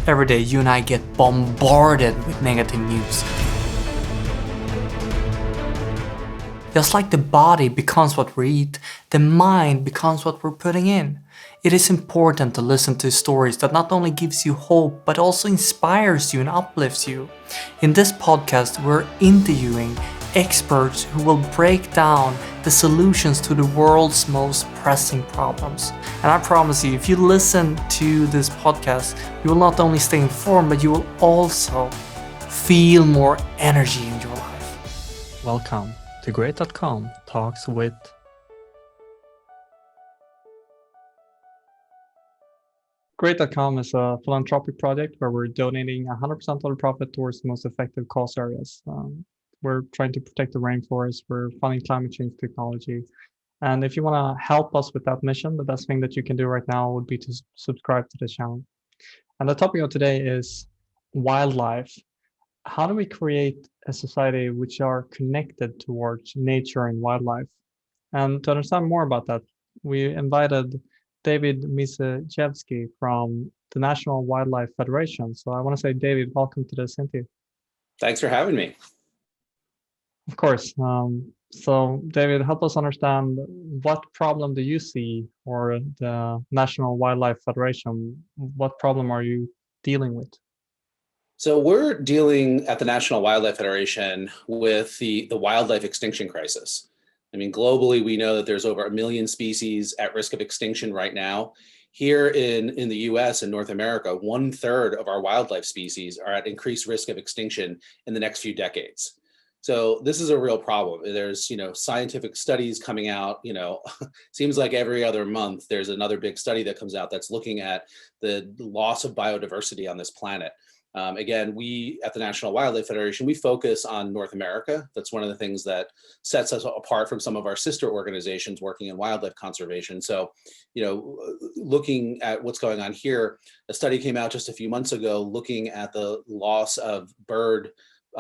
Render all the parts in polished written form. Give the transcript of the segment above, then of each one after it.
Every day you and I get bombarded with negative news. Just like the body becomes what we eat, the mind becomes what we're putting in. It is important to listen to stories that not only gives you hope, but also inspires you and uplifts you. In this podcast, we're interviewing experts who will break down the solutions to the world's most pressing problems. And I promise you, if you listen to this podcast, you will not only stay informed, but you will also feel more energy in your life. Welcome to Great.com Talks with. Great.com is a philanthropic project where we're donating 100% of the profit towards the most effective cause areas. We're trying to protect the rainforest, we're funding climate change technology. And if you want to help us with that mission, the best thing that you can do right now would be to subscribe to the channel. And the topic of today is wildlife. How do we create a society which are connected towards nature and wildlife? And to understand more about that, we invited David Mystique from the National Wildlife Federation. So I want to say, David, welcome to this interview. Thanks for having me. Of course. So David, help us understand, what problem do you see, or the National Wildlife Federation, what problem are you dealing with? So we're dealing at the National Wildlife Federation with the wildlife extinction crisis. I mean, globally, we know that there's over 1 million species at risk of extinction right now. Here in the US and North America, 1/3 of our wildlife species are at increased risk of extinction in the next few decades. So this is a real problem. There's, scientific studies coming out, seems like every other month, there's another big study that comes out that's looking at the loss of biodiversity on this planet. Again, we at the National Wildlife Federation, we focus on North America. That's one of the things that sets us apart from some of our sister organizations working in wildlife conservation. So, looking at what's going on here, a study came out just a few months ago looking at the loss of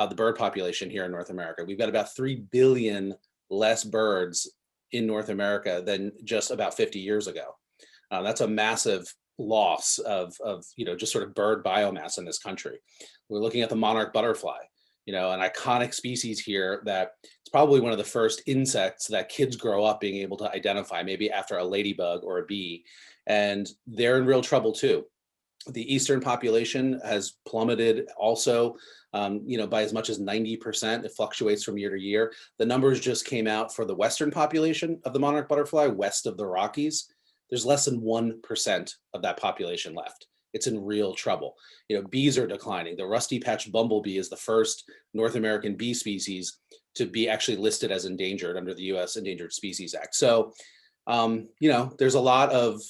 the bird population here in North America. We've got about 3 billion less birds in North America than just about 50 years ago. That's a massive loss of just sort of bird biomass in this country. We're looking at the monarch butterfly, an iconic species here that it's probably one of the first insects that kids grow up being able to identify, maybe after a ladybug or a bee, and they're in real trouble too. The eastern population has plummeted also, by as much as 90%. It fluctuates from year to year. The numbers just came out for the western population of the monarch butterfly west of the Rockies. There's less than 1% of that population left. It's in real trouble. Bees are declining. The rusty-patched bumblebee is the first North American bee species to be actually listed as endangered under the U.S. Endangered Species Act. So, there's a lot of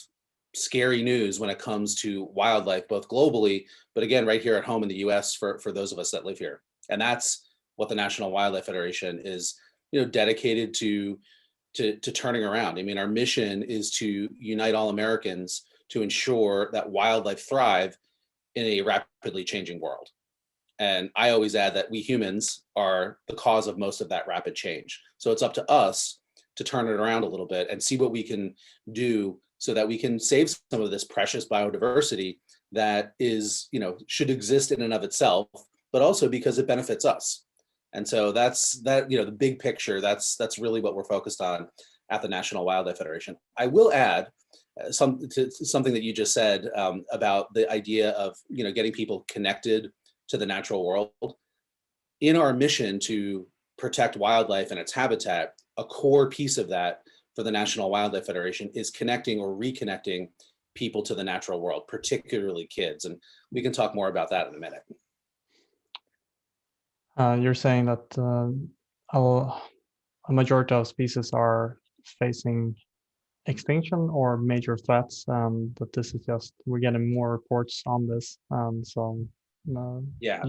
scary news when it comes to wildlife, both globally, but again, right here at home in the US for those of us that live here. And that's what the National Wildlife Federation is, dedicated to turning around. I mean, our mission is to unite all Americans to ensure that wildlife thrive in a rapidly changing world. And I always add that we humans are the cause of most of that rapid change. So it's up to us to turn it around a little bit and see what we can do so that we can save some of this precious biodiversity that is, should exist in and of itself, but also because it benefits us. And so that's the big picture. That's really what we're focused on at the National Wildlife Federation. I will add something that you just said about the idea of, getting people connected to the natural world. In our mission to protect wildlife and its habitat, a core piece of that for the National Wildlife Federation is connecting or reconnecting people to the natural world, particularly kids. And we can talk more about that in a minute. You're saying that a majority of species are facing extinction or major threats, but this is just, we're getting more reports on this. Yeah.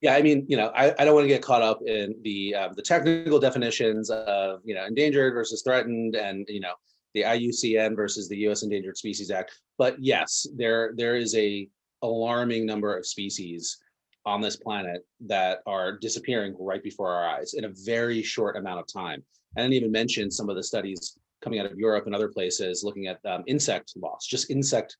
I mean, I don't want to get caught up in the technical definitions of, endangered versus threatened, and the IUCN versus the U.S. Endangered Species Act. But yes, there is a alarming number of species on this planet that are disappearing right before our eyes in a very short amount of time. I didn't even mention some of the studies coming out of Europe and other places looking at insect loss, just insects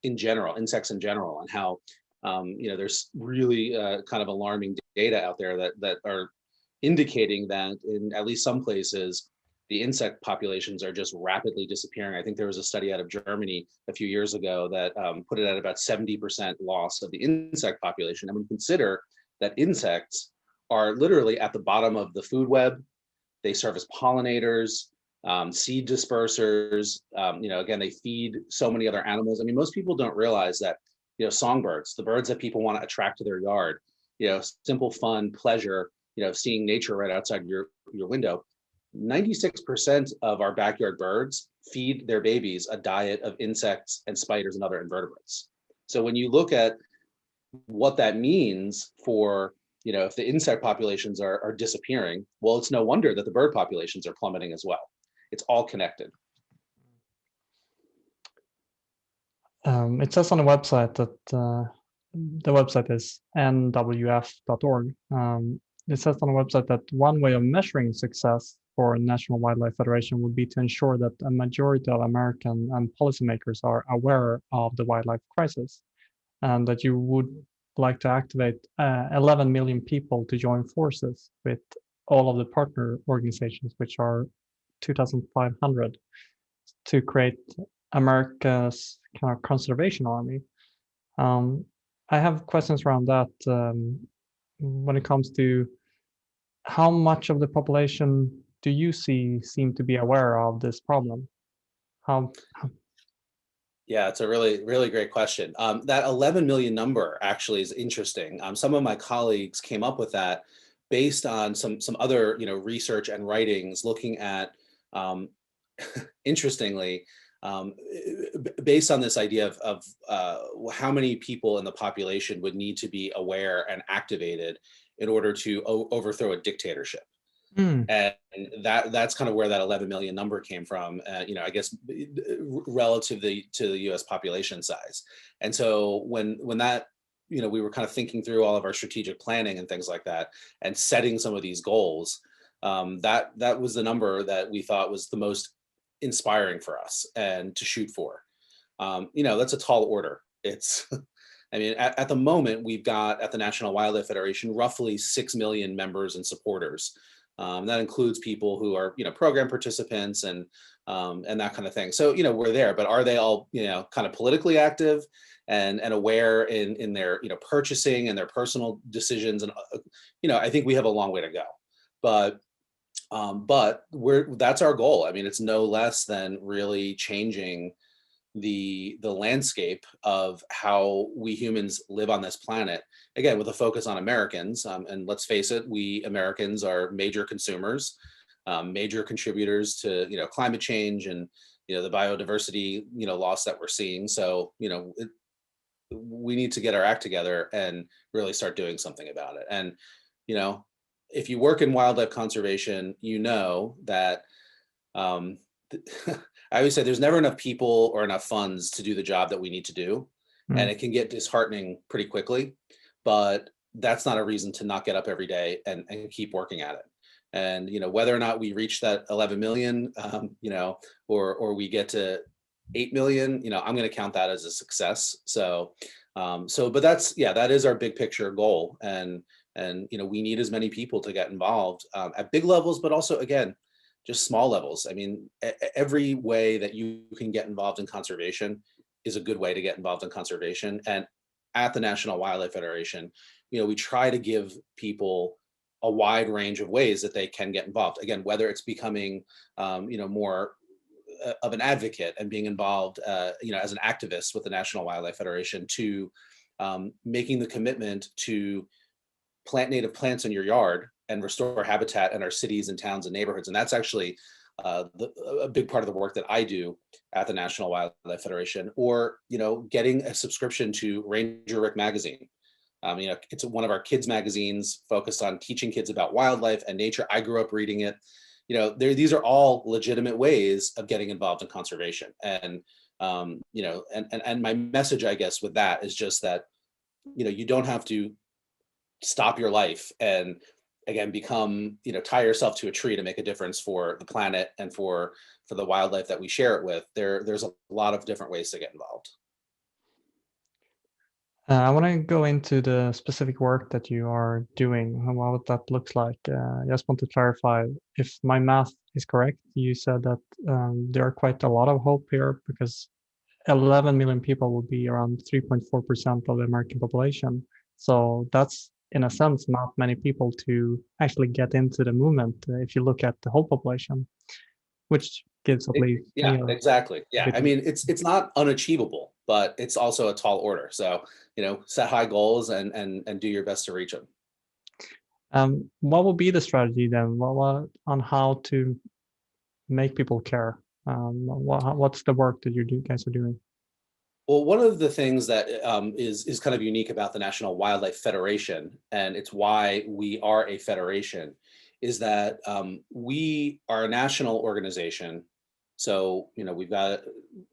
in general, and how There's really kind of alarming data out there that are indicating that in at least some places, the insect populations are just rapidly disappearing. I think there was a study out of Germany a few years ago that put it at about 70% loss of the insect population. And when you consider that insects are literally at the bottom of the food web, they serve as pollinators, seed dispersers. Again, they feed so many other animals. I mean, most people don't realize that, songbirds, the birds that people want to attract to their yard, simple fun, pleasure, seeing nature right outside your window. 96% of our backyard birds feed their babies a diet of insects and spiders and other invertebrates. So when you look at what that means for, if the insect populations are disappearing, well, it's no wonder that the bird populations are plummeting as well. It's all connected. It says on the website that the website is nwf.org. It says on the website that one way of measuring success for National Wildlife Federation would be to ensure that a majority of American and policymakers are aware of the wildlife crisis, and that you would like to activate 11 million people to join forces with all of the partner organizations, which are 2,500, to create America's kind of conservation army. I have questions around that when it comes to how much of the population do you seem to be aware of this problem? Yeah, it's a really, really great question. That 11 million number actually is interesting. Some of my colleagues came up with that based on some other, research and writings looking at, interestingly, based on this idea of how many people in the population would need to be aware and activated in order to overthrow a dictatorship. And that's kind of where that 11 million number came from, I guess, relative to the US population size. And so when that, we were kind of thinking through all of our strategic planning and things like that, and setting some of these goals, that was the number that we thought was the most inspiring for us and to shoot for. That's a tall order. It's, I mean, at the moment, we've got at the National Wildlife Federation roughly 6 million members and supporters. That includes people who are, program participants and that kind of thing. So, we're there, but are they all, kind of politically active and aware in their, purchasing and their personal decisions? And, I think we have a long way to go, but that's our goal. I mean, it's no less than really changing the landscape of how we humans live on this planet, again with a focus on Americans, and let's face it, we Americans are major consumers, major contributors to climate change and the biodiversity loss that we're seeing. So we need to get our act together and really start doing something about it. And if you work in wildlife conservation, that I always say there's never enough people or enough funds to do the job that we need to do. And it can get disheartening pretty quickly, but that's not a reason to not get up every day and keep working at it. And, whether or not we reach that 11 million, or we get to 8 million, I'm going to count that as a success. So, but that is our big picture goal. And we need as many people to get involved at big levels, but also, again, just small levels. I mean, every way that you can get involved in conservation is a good way to get involved in conservation. And at the National Wildlife Federation, we try to give people a wide range of ways that they can get involved. Again, whether it's becoming, more of an advocate and being involved, as an activist with the National Wildlife Federation, to making the commitment to plant native plants in your yard and restore habitat in our cities and towns and neighborhoods. And that's actually a big part of the work that I do at the National Wildlife Federation. Or, getting a subscription to Ranger Rick magazine. It's one of our kids magazines focused on teaching kids about wildlife and nature. I grew up reading it. These are all legitimate ways of getting involved in conservation. And, and my message, I guess, with that is just that, you don't have to stop your life and, again, tie yourself to a tree to make a difference for the planet and for the wildlife that we share it with. There's a lot of different ways to get involved. I want to go into the specific work that you are doing, and what that looks like. I just want to clarify if my math is correct. You said that there are quite a lot of hope here because 11 million people will be around 3.4% of the American population. So that's, in a sense, not many people to actually get into the movement if you look at the whole population, which gives at least me Yeah, a exactly. Yeah, bit. I mean, it's not unachievable, but it's also a tall order. So, set high goals and do your best to reach them. What will be the strategy then? What on how to make people care? What's the work that guys are doing? Well, one of the things that is kind of unique about the National Wildlife Federation, and it's why we are a federation, is that we are a national organization. So, we've got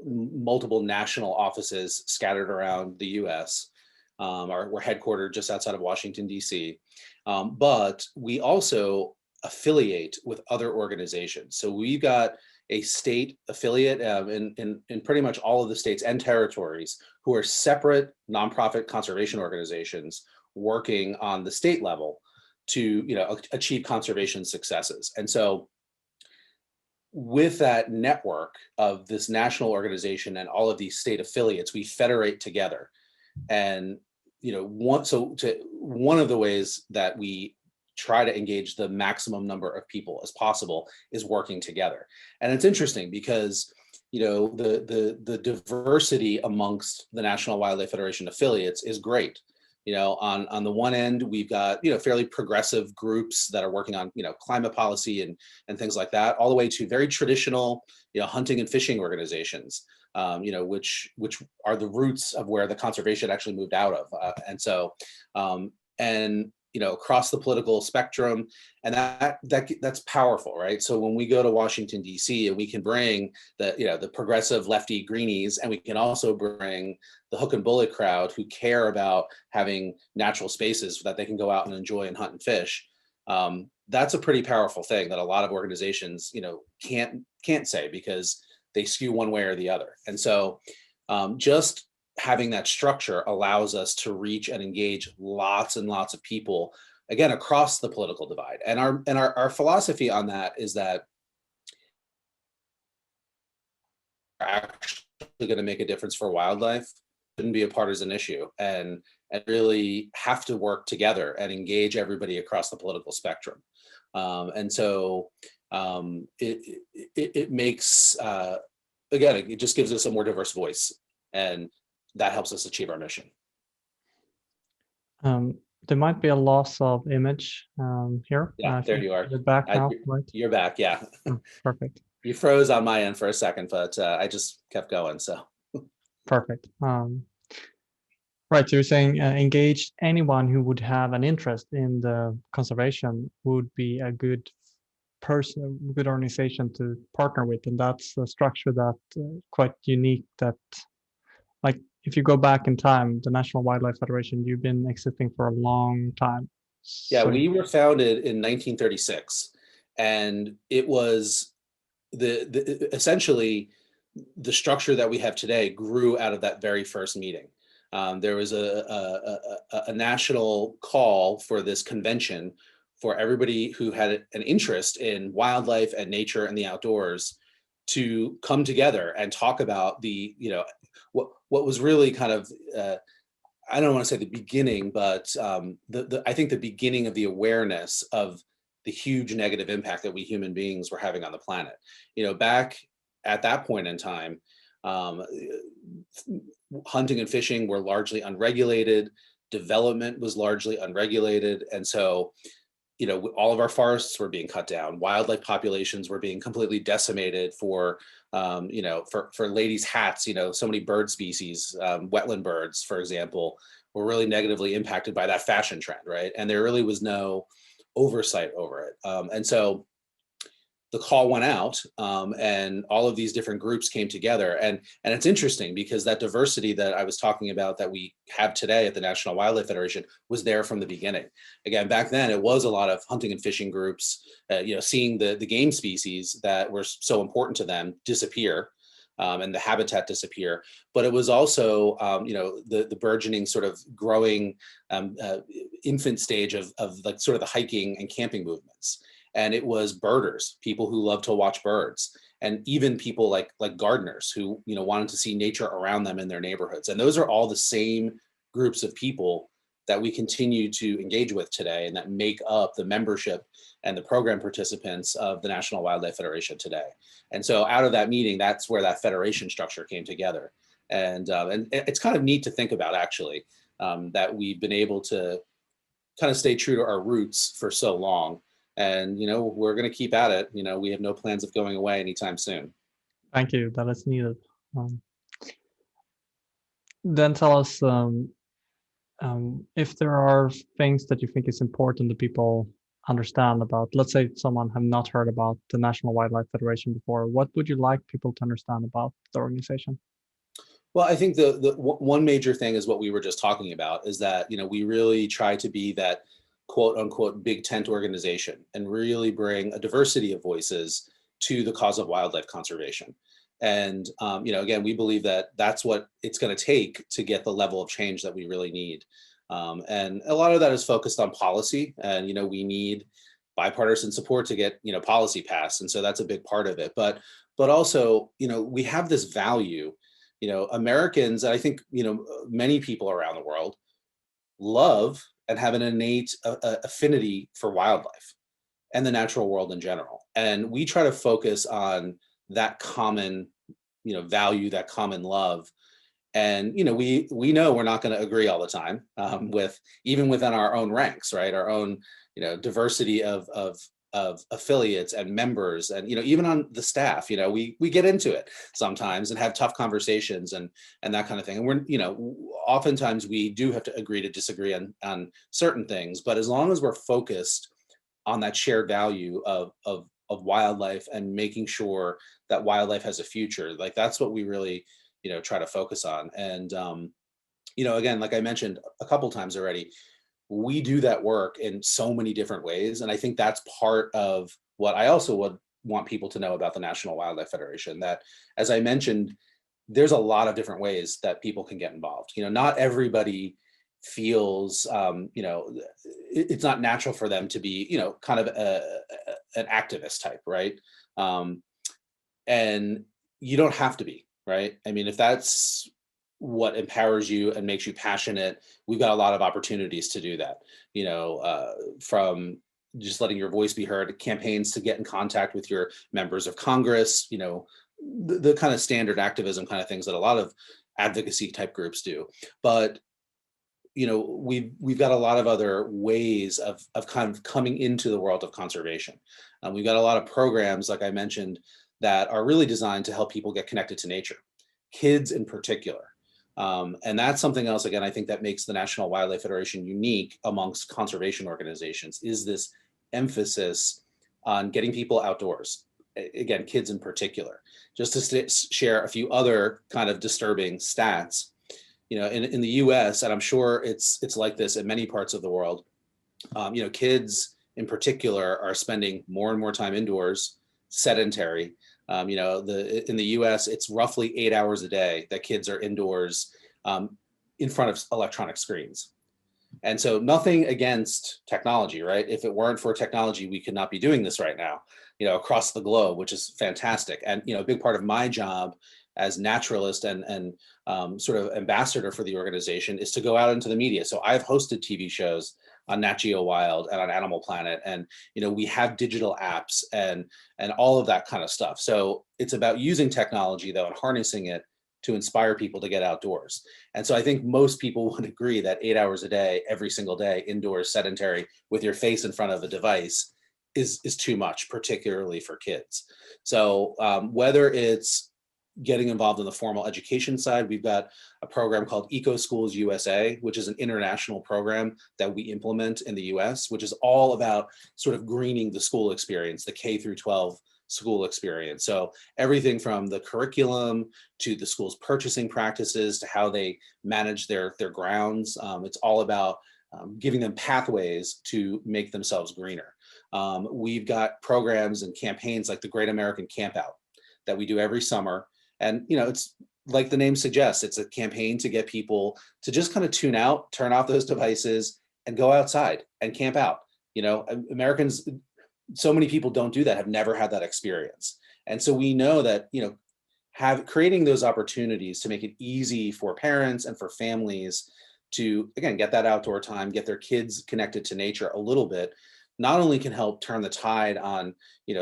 multiple national offices scattered around the U.S. We're headquartered just outside of Washington, D.C. But we also affiliate with other organizations. So we've got a state affiliate in pretty much all of the states and territories who are separate nonprofit conservation organizations working on the state level to achieve conservation successes. And so with that network of this national organization and all of these state affiliates, we federate together. And one of the ways that we try to engage the maximum number of people as possible is working together. And it's interesting because the diversity amongst the National Wildlife Federation affiliates is great. On the one end, we've got fairly progressive groups that are working on climate policy and things like that, all the way to very traditional hunting and fishing organizations, which are the roots of where the conservation actually moved out of, and across the political spectrum, and that's powerful, right? So when we go to Washington D.C. and we can bring the progressive lefty greenies, and we can also bring the hook and bullet crowd who care about having natural spaces that they can go out and enjoy and hunt and fish. That's a pretty powerful thing that a lot of organizations can't say because they skew one way or the other. And so just having that structure allows us to reach and engage lots and lots of people, again, across the political divide. And our philosophy on that is that we're actually going to make a difference for wildlife. Shouldn't be a partisan issue, and really have to work together and engage everybody across the political spectrum. And so it makes again, it just gives us a more diverse voice, and that helps us achieve our mission. There might be a loss of image here. Yeah, there you are. You're back now, right? You're back, yeah. Oh, perfect. You froze on my end for a second, but I just kept going, so. Perfect. Right, so you're saying engage anyone who would have an interest in the conservation would be a good person, good organization to partner with, and that's a structure that quite unique. That, like, if you go back in time, the National Wildlife Federation, you've been existing for a long time. Yeah, So, we were founded in 1936, and it was essentially the structure that we have today grew out of that very first meeting. There was a national call for this convention for everybody who had an interest in wildlife and nature and the outdoors to come together and talk about what was really kind of I don't want to say the beginning, but I think the beginning of the awareness of the huge negative impact that we human beings were having on the planet. Back at that point in time, hunting and fishing were largely unregulated. Development was largely unregulated. And so, all of our forests were being cut down. Wildlife populations were being completely decimated for ladies' hats. So many bird species, wetland birds, for example, were really negatively impacted by that fashion trend, right? And there really was no oversight over it. And so the call went out, and all of these different groups came together. And it's interesting because that diversity that I was talking about that we have today at the National Wildlife Federation was there from the beginning. Again, back then it was a lot of hunting and fishing groups, seeing the game species that were so important to them disappear. and the habitat disappear. But it was also, the burgeoning sort of growing infant stage of like sort of the hiking and camping movements. And it was birders, people who love to watch birds, and even people like gardeners who wanted to see nature around them in their neighborhoods. And those are all the same groups of people that we continue to engage with today, and that make up the membership and the program participants of the National Wildlife Federation today. And so out of that meeting, that's where that federation structure came together. And it's kind of neat to think about, actually, that we've been able to kind of stay true to our roots for so long. And, we're going to keep at it. We have no plans of going away anytime soon. Thank you. That is needed. Then tell us if there are things that you think is important that people understand about, let's say someone have not heard about the National Wildlife Federation before, what would you like people to understand about the organization? Well, I think the one major thing is what we were just talking about, is that, we really try to be that quote unquote big tent organization and really bring a diversity of voices to the cause of wildlife conservation. And, again, we believe that that's what it's going to take to get the level of change that we really need. And a lot of that is focused on policy, and, we need bipartisan support to get, policy passed. And so that's a big part of it. But also, we have this value, Americans, and I think, many people around the world love and have an innate affinity for wildlife and the natural world in general. And we try to focus on that common, value, that common love. And, we know we're not going to agree all the time with, even within our own ranks, right? Our own, diversity of affiliates and members, and, even on the staff, we get into it sometimes and have tough conversations and that kind of thing. And we're, oftentimes we do have to agree to disagree on certain things, but as long as we're focused on that shared value of wildlife and making sure that wildlife has a future, like that's what we really, try to focus on. And, again, like I mentioned a couple times already, we do that work in so many different ways. And I think that's part of what I also would want people to know about the National Wildlife Federation, that, as I mentioned, there's a lot of different ways that people can get involved. Not everybody feels, it's not natural for them to be, kind of an activist type, right? And you don't have to be, right? I mean, if that's what empowers you and makes you passionate, we've got a lot of opportunities to do that, from just letting your voice be heard, campaigns to get in contact with your members of Congress, the kind of standard activism kind of things that a lot of advocacy type groups do. But we've got a lot of other ways of kind of coming into the world of conservation. We've got a lot of programs, like I mentioned, that are really designed to help people get connected to nature, kids in particular. And that's something else, again, I think that makes the National Wildlife Federation unique amongst conservation organizations, is this emphasis on getting people outdoors. Again, kids in particular. Just to share a few other kind of disturbing stats, in the US, and I'm sure it's like this in many parts of the world, kids in particular are spending more and more time indoors, sedentary. In the US, it's roughly 8 hours a day that kids are indoors in front of electronic screens. And so nothing against technology, right? If it weren't for technology, we could not be doing this right now, across the globe, which is fantastic. And, a big part of my job as naturalist and sort of ambassador for the organization is to go out into the media. So I've hosted TV shows on Nat Geo Wild and on Animal Planet, and we have digital apps and all of that kind of stuff. So it's about using technology, though, and harnessing it to inspire people to get outdoors. And so I think most people would agree that 8 hours a day, every single day, indoors, sedentary, with your face in front of a device is too much, particularly for kids. So whether it's getting involved in the formal education side, we've got a program called Eco Schools USA, which is an international program that we implement in the US, which is all about sort of greening the school experience, the K through 12 school experience. So everything from the curriculum to the school's purchasing practices to how they manage their grounds. It's all about giving them pathways to make themselves greener. We've got programs and campaigns like the Great American Campout that we do every summer. And, it's like the name suggests, it's a campaign to get people to just kind of tune out, turn off those devices, and go outside and camp out. Americans, so many people don't do that, have never had that experience. And so we know that, creating those opportunities to make it easy for parents and for families to, again, get that outdoor time, get their kids connected to nature a little bit, not only can help turn the tide on,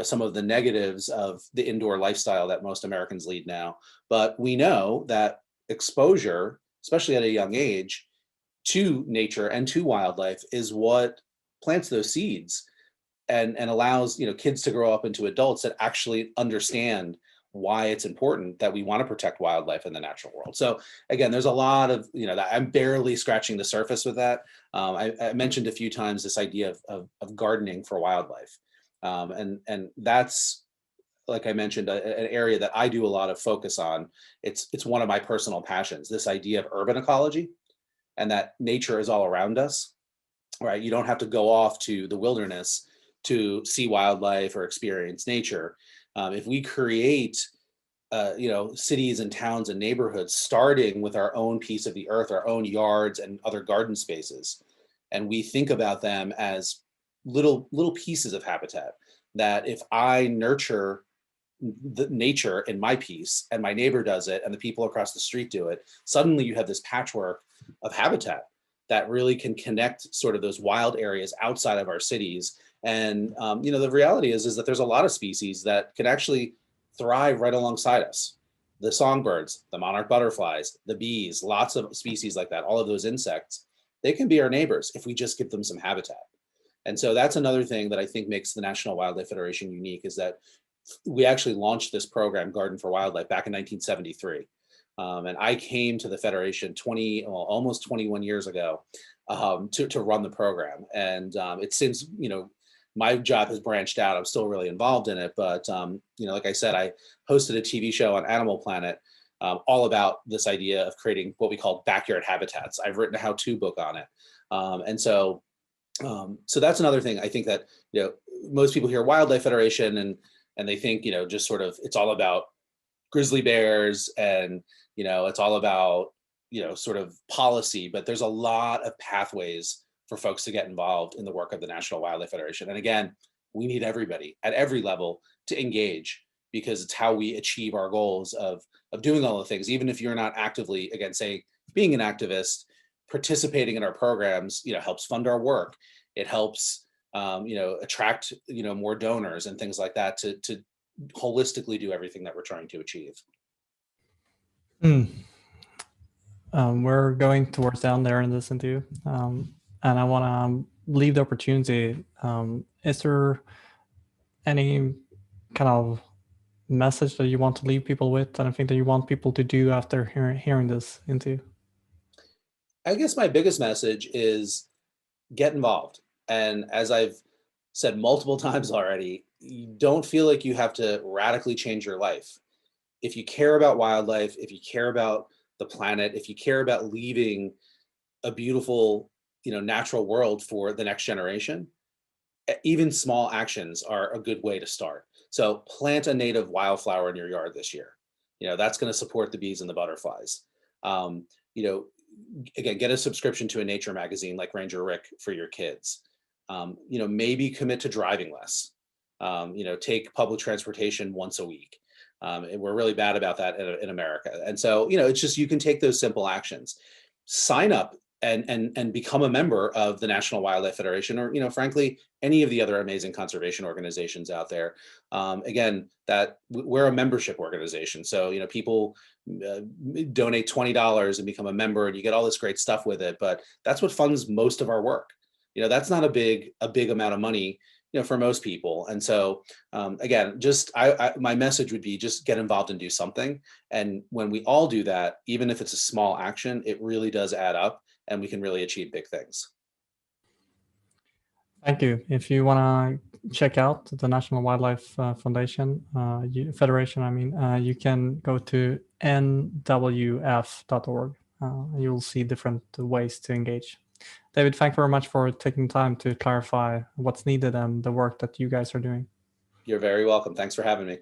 some of the negatives of the indoor lifestyle that most Americans lead now, but we know that exposure, especially at a young age, to nature and to wildlife is what plants those seeds and allows, kids to grow up into adults that actually understand why it's important that we want to protect wildlife in the natural world. So again, there's a lot of, that I'm barely scratching the surface with that. I mentioned a few times this idea of gardening for wildlife. And that's, like I mentioned, an area that I do a lot of focus on. It's one of my personal passions, this idea of urban ecology, and that nature is all around us, right? You don't have to go off to the wilderness to see wildlife or experience nature. If we create, cities and towns and neighborhoods, starting with our own piece of the earth, our own yards and other garden spaces, and we think about them as little pieces of habitat, that if I nurture the nature in my piece and my neighbor does it and the people across the street do it, suddenly you have this patchwork of habitat that really can connect sort of those wild areas outside of our cities. And the reality is that there's a lot of species that can actually thrive right alongside us. The songbirds, the monarch butterflies, the bees, lots of species like that, all of those insects, they can be our neighbors if we just give them some habitat. And so that's another thing that I think makes the National Wildlife Federation unique, is that we actually launched this program, Garden for Wildlife, back in 1973. And I came to the Federation almost 21 years ago to run the program. And it's since, my job has branched out. I'm still really involved in it. But, like I said, I hosted a TV show on Animal Planet all about this idea of creating what we call backyard habitats. I've written a how-to book on it. So that's another thing. I think that, most people hear Wildlife Federation and they think, just sort of, it's all about grizzly bears and, it's all about, sort of policy, but there's a lot of pathways for folks to get involved in the work of the National Wildlife Federation. And again, we need everybody at every level to engage, because it's how we achieve our goals of doing all the things. Even if you're not actively, again, say, being an activist, participating in our programs, helps fund our work. It helps, attract, more donors and things like that to holistically do everything that we're trying to achieve. We're going towards down there in this interview, and I want to leave the opportunity. Is there any kind of message that you want to leave people with, anything that you want people to do after hearing this interview? I guess my biggest message is get involved. And as I've said multiple times already, you don't feel like you have to radically change your life. If you care about wildlife, if you care about the planet, if you care about leaving a beautiful, natural world for the next generation, even small actions are a good way to start. So plant a native wildflower in your yard this year. That's going to support the bees and the butterflies. Again, get a subscription to a nature magazine like Ranger Rick for your kids. Maybe commit to driving less. Take public transportation once a week. And we're really bad about that in America. And so, it's just, you can take those simple actions. Sign up and become a member of the National Wildlife Federation, or, frankly, any of the other amazing conservation organizations out there. Again, that we're a membership organization. So, people donate $20 and become a member, and you get all this great stuff with it. But that's what funds most of our work. That's not a big amount of money, for most people. And so, again, just my message would be just get involved and do something. And when we all do that, even if it's a small action, it really does add up, and we can really achieve big things. Thank you. If you want to check out the National Wildlife Foundation, Federation, you can go to nwf.org. You'll see different ways to engage. David, thank you very much for taking time to clarify what's needed and the work that you guys are doing. You're very welcome. Thanks for having me.